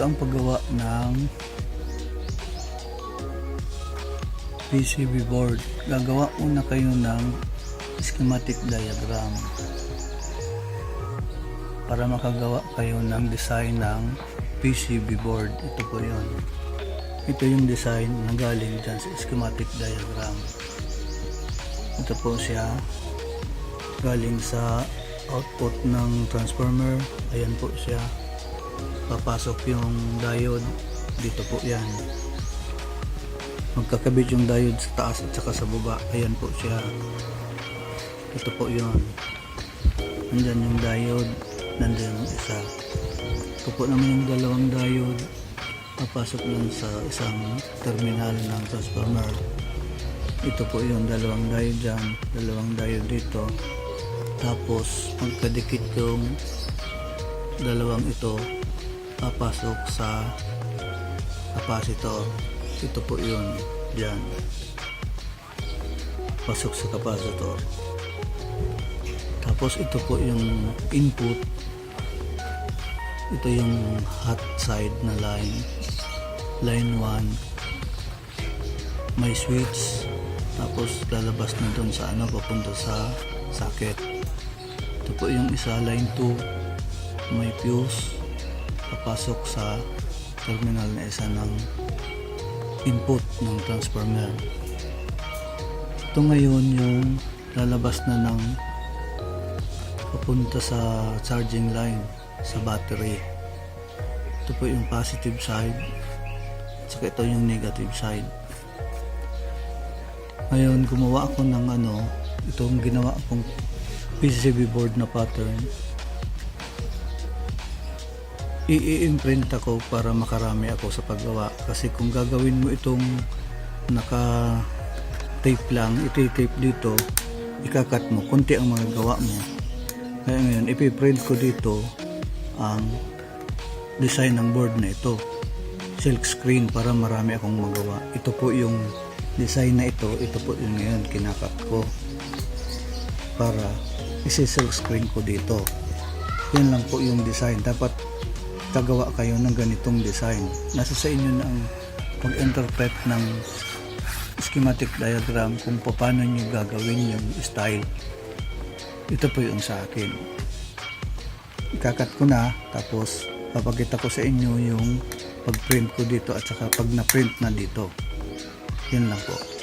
ang paggawa ng PCB board. Gagawa muna kayo ng schematic diagram para makagawa kayo ng design ng PCB board. Ito po yun. Ito yung design na galing dyan sa schematic diagram. Ito po siya galing sa output ng transformer. Ayan po siya. Papasok yung diode dito po yan. Magkakabit yung diode sa taas at saka sa baba. Ayan po siya. Ito po yun. Nandyan yung diode, nandyan yung isa. Ito po naman yung dalawang diode. Papasok lang sa isang terminal ng transformer. Ito po yung dalawang diode dyan, dalawang diode dito. Tapos magkadikit yung dalawang ito, papasok sa capacitor. Ito po yun, dyan. Pasok sa capacitor. Tapos ito po yung input. Ito yung hot side na line. Line 1. May switch. Tapos lalabas na dun sa papunta sa socket. Ito po yung isa, line 2. May fuse. Papasok sa terminal na isa ng input ng transformer. Ito ngayon yung lalabas na ng papunta sa charging line sa battery. Ito po yung positive side, saka ito yung negative side. Ngayon gumawa ako ng itong ginawa akong PCB board na pattern. I-imprint ako para makarami ako sa paggawa, kasi kung gagawin mo itong naka tape lang, iti-tape dito, ikakat mo, konti ang mga gawa mo. Kaya ngayon ipiprint ko dito ang design ng board na ito, silk screen, para marami akong magawa. Ito po yung design na ito po yung ngayon kinakat ko para isi-silk screen ko dito. Yan lang po yung design. Dapat gagawa kayo ng ganitong design. Nasa sa inyo na ang pag-interpret ng schematic diagram kung paano nyo gagawin yung style. Ito po yung sa akin. Ikakat ko na, tapos papakita ko sa inyo yung pag-print ko dito at saka pag na-print na dito. Yun lang po.